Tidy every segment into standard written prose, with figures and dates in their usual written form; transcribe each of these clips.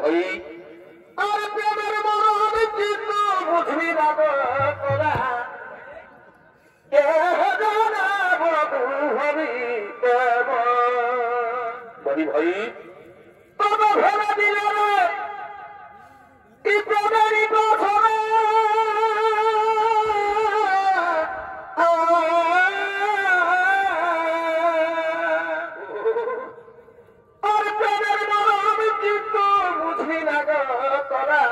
ভাই আর প্রেমের মরণ চিত্ত বুঝবি না তোরা কে জানা বধু হবি বলি ভাই তবে ফেলে দিলে কি প্রেমেরই বছরে আর প্রেমের মরণ চিত্ত বুঝবি না তোরা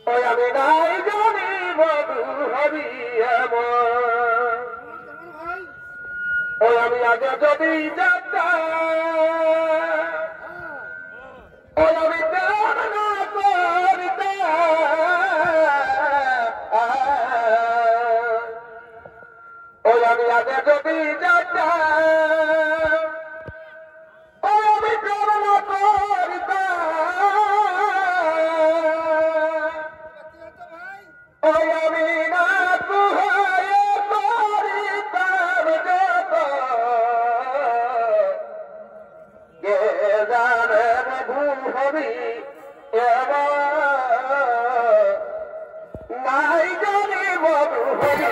ওই আমি নাই জানি বধু হবি ওই আমি আগে যদি জানতাম ওই আমি প্রেম না করতাম ওই আমি আগে যদি জানতাম ওই আমি প্রেম না করতাম ওই আমি না তুহায় করিতাম যত কে জানে বধু হবি নাই জানি বধু হবি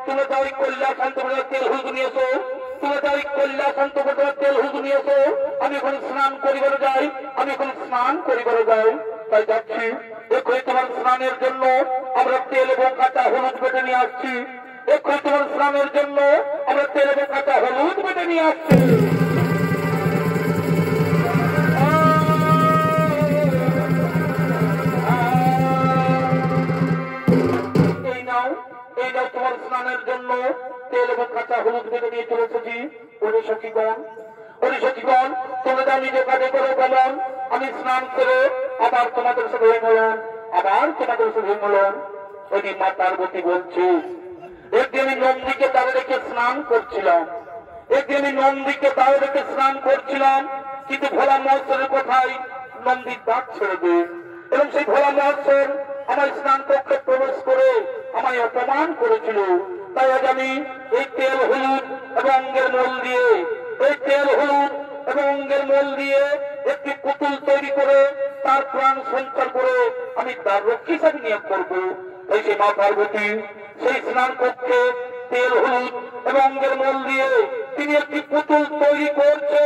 তুলে দাও কল্যা শান্ত তেল হুজু নিয়েছো তুলে দাও কল্যা শান্ত তেল হুজু নিয়েছো আমি এখন স্নান করিবার যাই আমি এখন স্নান করিবার যাই তাই যাচ্ছি এক্ষুনি তোমার স্নানের জন্য আমরা তেল এবং কাঁচা হলুদ বেটে নিয়ে আসছি এক্ষুনি তোমার স্নানের জন্য আমরা তেল এবং কাঁচা হলুদ বেটে নিয়ে আসছি তোমার স্নানের জন্য তেল এবং কাঁচা হলুদ বেঁধে নিয়ে চলে এসেছি সখীগণ তোমরা যা নিজে কাজে করে বলেন আমি স্নান করে আবার তোমাদের সাথে মিলন ওই মা পার্বতী বলছে একদিন আমি নন্দীকে তারে রেখে স্নান করছিলাম কিন্তু ভোলা মহোৎসবের কথায় নন্দীর ডাক ছেড়ে দে এবং সেই ভোলা মহোৎসব আমার স্নান কক্ষে প্রবেশ করে আমায় অপমান করেছিল তাই আজ আমি এই তেল হলুদ এবং অঙ্গের মল দিয়ে একটি পুতুল তৈরি করে তার প্রাণ সঞ্চার করে আমি তার রক্ষী হিসাবে নিয়োগ করবো। তাই সে মা পার্বতী সেই স্নান কক্ষে তেল হলুদ এবং অঙ্গের মল দিয়ে তিনি একটি পুতুল তৈরি করছে।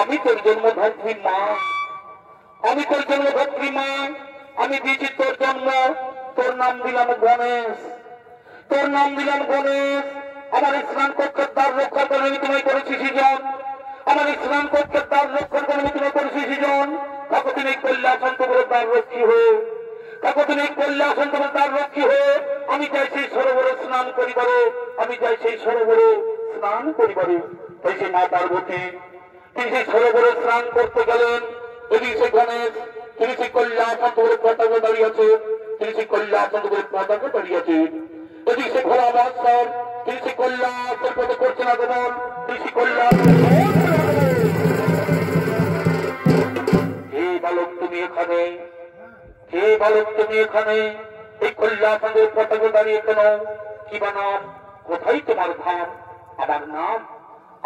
আমি তোর জন্মধাত্রী মা, আমি তোর জন্মধাত্রী মা, আমি দিয়েছি তোর জন্ম, তোর নাম দিলাম গণেশ, তোর নাম দিলাম গণেশ। আমার স্নান কক্ষের দ্বার রক্ষার জন্য আমি তোমায় করেছি সৃজন, আমার স্নান কক্ষের দ্বার রক্ষার জন্য আমি তোমায় করেছি সৃজন। থাকো তুমি কৈলাসন্তপুরের দ্বার রক্ষী হয়ে, থাকো তুমি কৈলাসন্তপুরের দ্বার রক্ষী হয়ে। আমি চাই সেই সরোবরে স্নান করিবারে, আমি চাই সেই সরোবরে স্নান করিবারে। তাই সে মা পার্বতী তিনি সেই সরোবরে স্নান করতে গেলেন। এদিকে সে গণেশ তিনি সেই কৈলাসন্তপুরের পতাকা দাঁড়িয়ে আছে, তিনি সেই কৈলাসন্তপুরের পতাকা দাঁড়িয়ে আছে। এদিকে সে ঘোড়া বাদশাহ তিনি সেই কৈলাসের পথে করছেন আগমন, তিনি সেই কৈলাস। হে বালক তুমি এখানে, হে বালক তুমি এখানে এই কৈলাসের পতাকা দাঁড়িয়ে কেন? কি বা নাম? কোথায় তোমার ধাম? আমার নাম,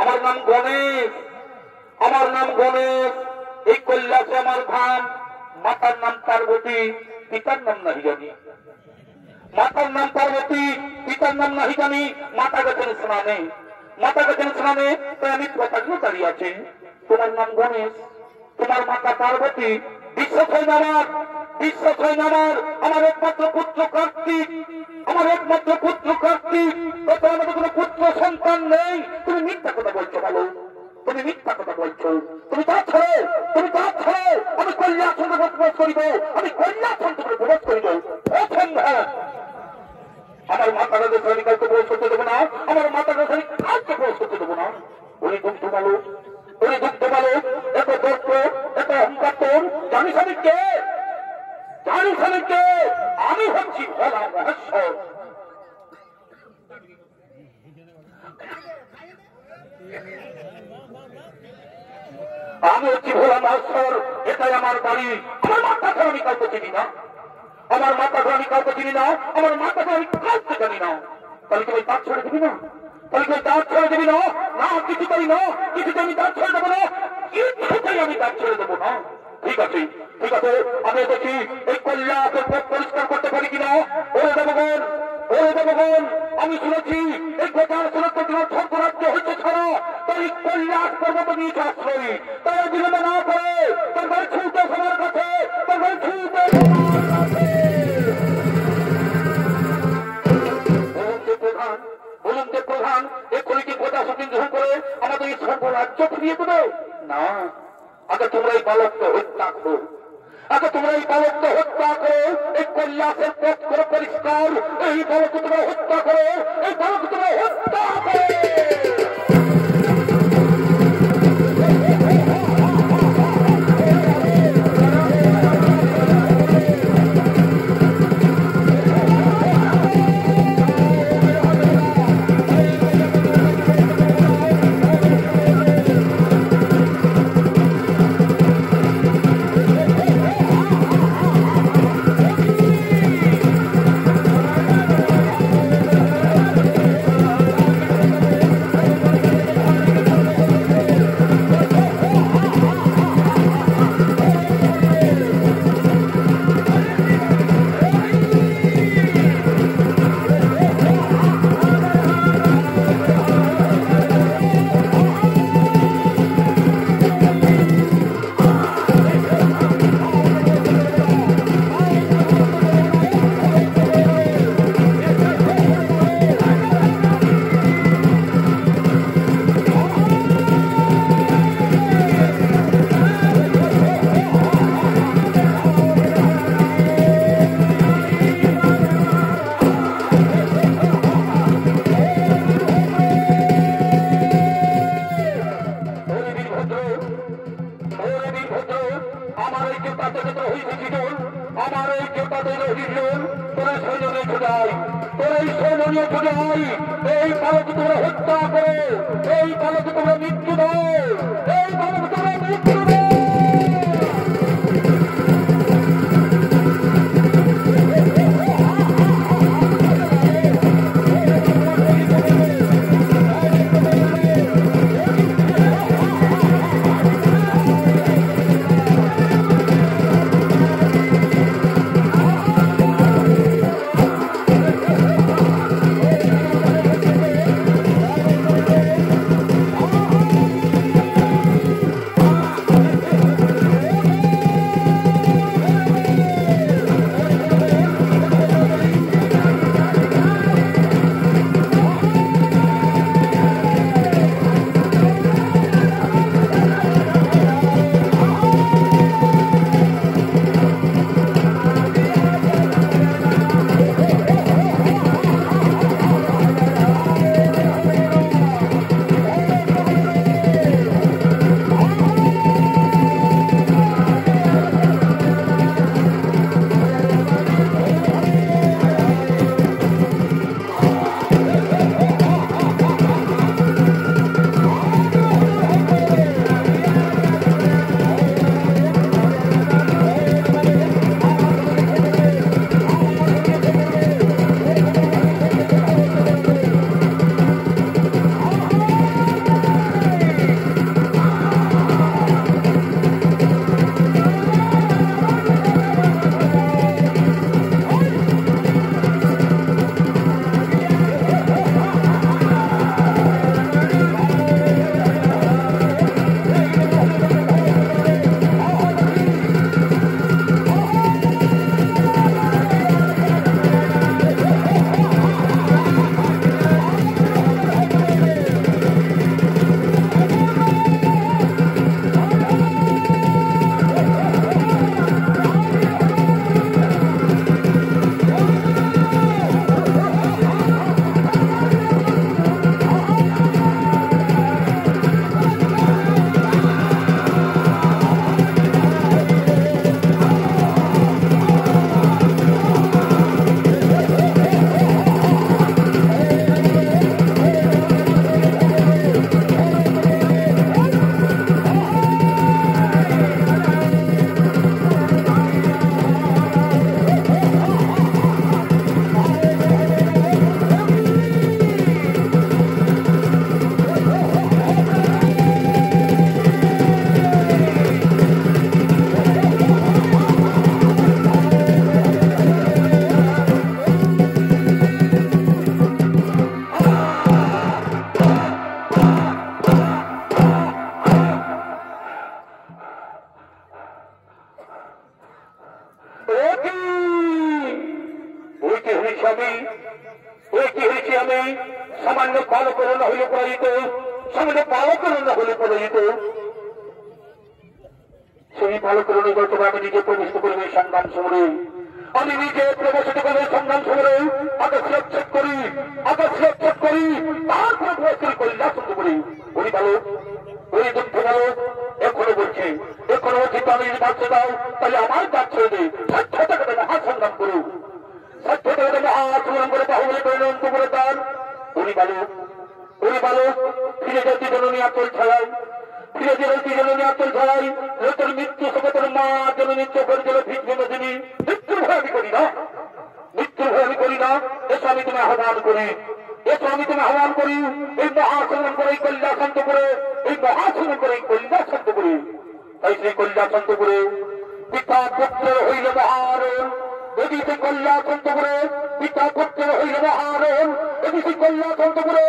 আমার নাম গণেশ, আমার নাম গণেশ। এই কৈলাসে আমার ধাম। মাতার নাম পার্বতী, পিতার নাম নাহি জানি, মাতার নাম পার্বতী, পিতার নাম নাহি জানি। মাতা গেছেন স্নানে, মাতা গেছেন স্নানে, তাই আমি পতাকা দাঁড়িয়ে আছি। তোমার নাম গণেশ, তোমার মাতা পার্বতী। বিশ্বাস হয় না আমার, বিশ্বাস হয় না আমার। আমার একমাত্র পুত্র কার্তিক, আমার একমাত্র পুত্র কার্তিক, আমাদের কোনো পুত্র সন্তান নেই। তুমি মিথ্যা কথা বলছো বলো, তুমি মিথ্যা কথা বলছো। তুমি তা ছাড়ো, তুমি তা ছাড়ো। আমি কৈলাসন্তপুরে প্রবেশ করিব, আমি কৈলাসন্তপুরে প্রবেশ করিব। অসম্ভব। আমার মাতা রাজা আমি কাউকে প্রবেশ করতে দেবো না, আমার মাতা রাজা আমি কাউকে প্রবেশ করতে দেবো না। ওই দুঃখ বলো, ওই দুঃখ বলো, এত দর্প, এত অহংকার তোর। জানিস আমি কে? জানিস আমি কে? আমি হচ্ছি ভোলা মহেশ্বর। আমি হচ্ছি ভোলা মহেশ্বর, এটাই আমার বাড়ি। আমার মাতাকে আমি কাউকে চিনি না, আমার মাতাকে আমি কাউকে চিনি না, আমার মাতাকে আমি কাউকে জানি না। তাহলে তুমি দাঁত ছেড়ে দিবি না? তাহলে তুমি দাঁত ছেড়ে দিবি না? না কিছুতেই না, কিছুতে আমি দাঁত ছেড়ে দেবো না, কিছুতেই আমি দাঁত ছেড়ে দেবো না। ঠিক আছে, ঠিক আছে, আমি দেখি এই কৈলাসের পথ পরিষ্কার করতে পারি কিনা। ওরে দেবগণ, ওরে দেবগণ, আমি শুনেছি এই গোটার সুরক্ষার জন্য স্বর্গরাজ্য হয়েছে ছাড়া, তাই কৈলাস পর্বত নিয়ে আশ্রয়। তাই বিলম্ব না করে তার ঘরে ছুটে সবার কাছে, তার ঘরে ছুটে সবার কাছে। প্রধান, বলুন যে প্রধান, এক্ষুনি কি গোটা শুটিং গ্রহণ করে আমাদের এই সর্বরাজ্য ফিরিয়ে দেবে? না, আগে তোমরা এই বালককে হত্যা করো, আগে তোমরা এই বালককে হত্যা করো, এই কৈলাসের পথ করে পরিষ্কার, এই বালককে তোমরা হত্যা করো, এই বালককে তোমরা হত্যা করো। এই বালককে তোমরা হত্যা করো, এই বালককে তোমরা মৃত্যু দাও, এই বালককে তোমরা মৃত্যু দাও। সামান্য বালকের না হইলে পরাজিত, সামান্য বালকের না হলে পরাজিত। সেই ভালো করে নির্বাচনে আমি নিজে প্রবেশ করবো সংগ্রাম সমরে, আমি নিজে প্রবেশিত করবো সংগ্রাম সমরে, আকাশ রক্ষক করি, আকাশ রক্ষক করি, তারপরে প্রবেশ করি লাসন্ত করি। উনি ভালো, উনি দুঃখ ভালো, এখনো বলছি, এখনো বলছি আমি যদি বাচ্চা দাও তাহলে আমার কাজ ছেড়ে দিই, স্বার্থটা কেটে মহা সংগ্রাম করুক, স্বার্থটা কেটে মহা সংগ্রাম করে বাহুবলী করে অন্ত করে তার। উনি ভালো, উনি ভালো, ফিরে যেতে জননী আচল ছাড়াই, ফিরে যেতে জননী আচল ছাড়াই, লোকের মৃত্যু সবেতের মা জননী চোখের জলে ভিজবে নদিনী। মৃত্যুর ভয় আমি করি না, মৃত্যুর ভয় আমি করি না। এসো আমি তুমি আহ্বান করি, এসো আমি তুমি আহ্বান করি, এই মহাসংগ্রাম করে এই কল্যা শান্ত করে, এই মহাসংগ্রাম করে এই কল্যা শান্ত করে। তাই সেই কল্যা শান্ত করে পিতা পুত্রের হইল মহারণ, যদি সেই কল্যা শান্ত করে পিতা পুত্রের হইল মহারণ, যদি সেই কল্যা শান্ত করে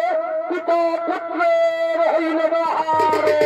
পিতা পুত্রের হইল মহারণ।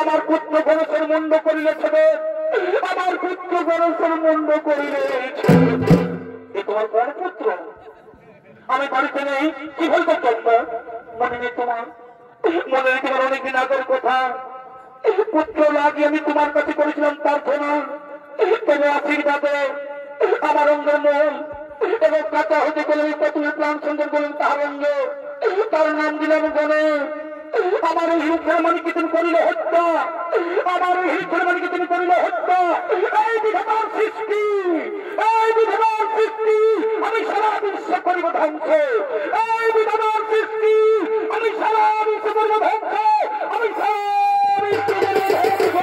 আমার পুত্র গণেশের মুন্ড করিলে ছেড়ে, আমার পুত্র গণেশের মুন্ড করিলে এ তোমার কোন পুত্র? আমি বাড়িতে নেই, কি বলতে চলবো? মনে নেই তোমার, মনে নেই তোমার অনেকদিন আগের কথা। পুত্র লাগিয়ে আমি তোমার কাছে করেছিলাম প্রার্থনা, তবে আশীর্বাদে আমার অঙ্গের মন এবং কাঁচা হতে গেলে তুমি প্রাণ সঞ্জন করলেন তাহার অঙ্গে, তার নাম দিলাম গণে। আমার এই হিংসের মানিকে তুমি করিলে হত্যা, আমার এই হিংসের মানিকে তুমি করিলে হত্যা। এই বিধবার সৃষ্টি, এই বিধবার সৃষ্টি আমি সারা বিশ্ব করিব ধ্বংস, এই বিধবার সৃষ্টি আমি সারা বিশ্ব করিব ধ্বংস, আমি সারা বিশ্ব করিব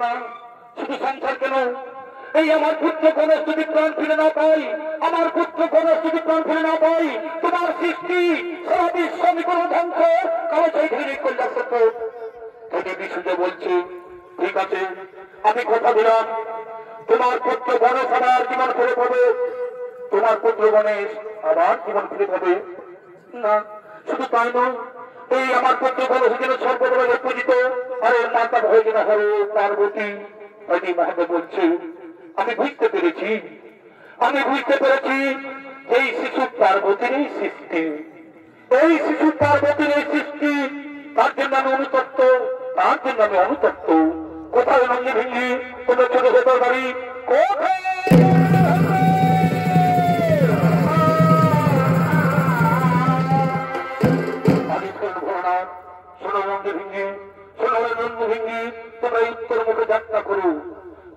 না, শুধু সংসার কেন, এই আমার পুত্র গণেশ যদি প্রাণ ফিরে না পাই, আমার পুত্র গণেশ যদি প্রাণ ফিরে না পাই, তোমার সৃষ্টি সারা বিশ্ব আমি কোনো ধ্বংস কারো চৈধুরী কল্যাণ সত্য তিনি বিশুদ্ধ বলছে, ঠিক আছে আমি কথা দিলাম, তোমার পুত্র গণেশ আবার জীবন ফিরে পাবে, তোমার পুত্র গণেশ আবার জীবন ফিরে পাবে। না শুধু তাই নয়, এই আমার পুত্র গণেশ যেন সর্বদা পূজিত, আর এর মাতা হয়ে যেন হরে পার্বতী। মহাদেব বলছে আমি বুঝতে পেরেছি, আমি বুঝতে পেরেছি এই শিশু পার্বতীর এই সৃষ্টি, এই শিশু পার্বতীর এই সৃষ্টি, তার জন্য আমি অনুতপ্ত, তার জন্য আমি অনুতপ্ত। কোথায় রঙে ভেঙে তোমার ছোট ভেতর বাড়ি, কোথায় তোমরা উত্তর মুখে যাত্রা করো,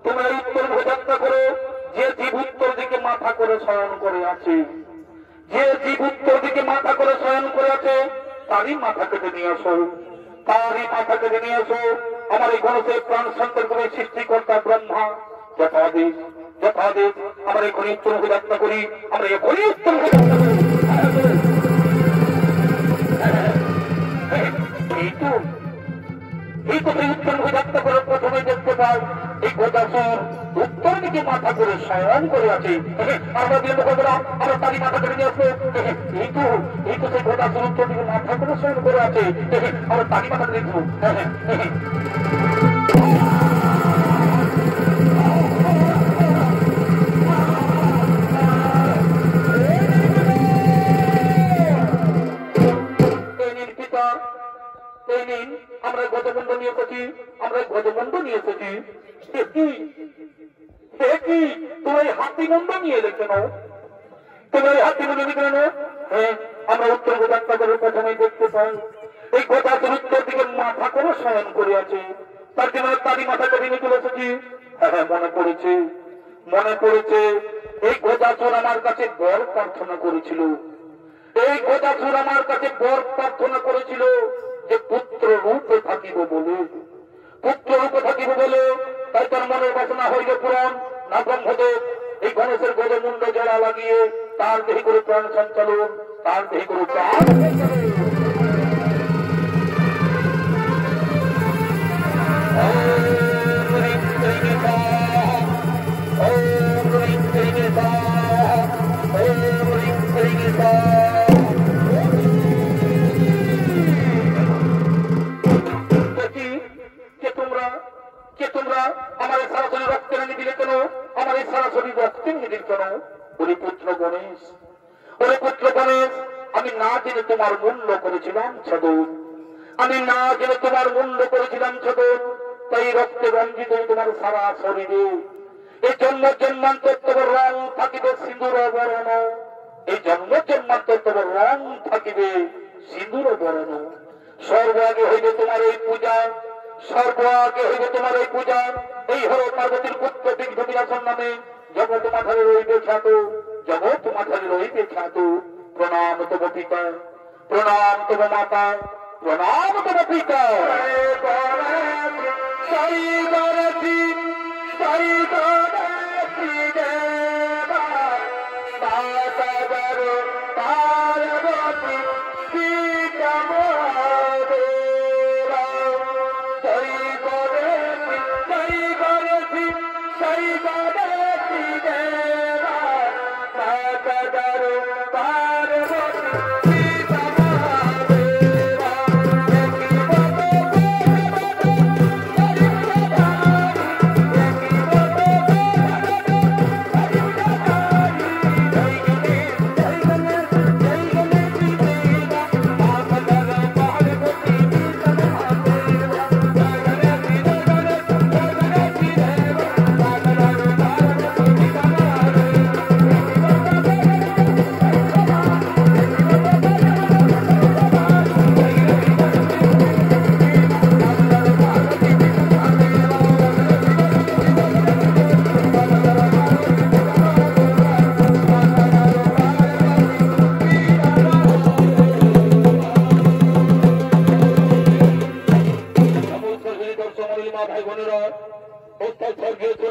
তোমরা উত্তর মুখে যাত্রা করো। যে জীব উত্তর দিকে মাথা করে শয়ন করে আছে, যে জীব উত্তর দিকে মাথা করে শয়ন করে আছে, তারই মাথা কেটে নিয়ে আসো, তারই মাথা কেটে নিয়ে আসো। আমার এই গণেশের প্রাণ সন্তান সৃষ্টিকর্তা ব্রহ্মা যথাদেশ, যথাদেশ আমরা এখনই উত্তর মুখে যাত্রা করি, আমরা এখনই উত্তর মুখে যাত্রা করি। এই তো সেই উত্তর মুখে যাত্রা করে প্রথমে দেখতে পাই এই গোদাসুর উত্তর দিকে মাথা করে শয়ন করে আছে। আমরা বিলম্ব করবো না, আমরা তারই মাথা করে নিয়ে আসবো। এই তো সেই গোদাসুর উত্তর দিকে মাথা করে শয়ন করে আছে, আমরা তারই মাথা করে দেখবো। আমরা গজমন্ড নিয়ে এসেছি, আমরা গজমন্ড নিয়ে এসেছি। তোমার হাতিমন্ড নিয়ে এলে কেন, তোমার হাতিমন্ড নিয়ে কেন? হ্যাঁ আমরা উত্তর গোদাত্তা করে প্রথমেই দেখতে পাই এই গোদাসের উত্তর দিকে মাথা করে শয়ন করে আছে, তার জন্য তারই মাথা করে নিয়ে চলে এসেছি। হ্যাঁ মনে পড়েছে, মনে পড়েছে এই গোদাসুর আমার কাছে বর প্রার্থনা করেছিল, এই গোদাসুর আমার কাছে বর প্রার্থনা করেছিল যে পুত্র রূপে থাকিব বলে, পুত্র রূপে থাকিব বলে। তাই তার মনের বাসনা হইল পুরাণ না ব্রহ্মদেব এই গণেশের গজমুণ্ড জড়া লাগিয়ে তার দেহি করে প্রাণ সঞ্চালন, তার দেহি করে প্রাণ আমার সরাসরি রক্তে রানি দিলে কেন, আমার এই সরাসরি রক্তে নিদিল কেন? ওরে পুত্র গণেশ, ওরে পুত্র গণেশ, আমি না জেনে তোমার মূল্য করেছিলাম ছদন, আমি না জেনে তোমার মূল্য করেছিলাম ছদন। তাই রক্তে রঞ্জিত তোমার সারা শরীরে এই জন্ম জন্মান্তর তোমার রং থাকিবে সিঁদুর বরণ, এই জন্ম জন্মান্তর তোমার রং থাকিবে সিঁদুর বরণ। সর্ব আগে হইবে তোমার এই পূজা, সর্ব আগে হইবে তোমার এই পূজা। এই হল পার্বতীর পুত্র বিঘ্ন বিনাশন নামে জগৎ মাথায় রইবে খ্যাত, জগৎ মাথায় রইবে খ্যাত। প্রণাম তব পিতা, প্রণাম তব মাতা, প্রণাম তব পিতা।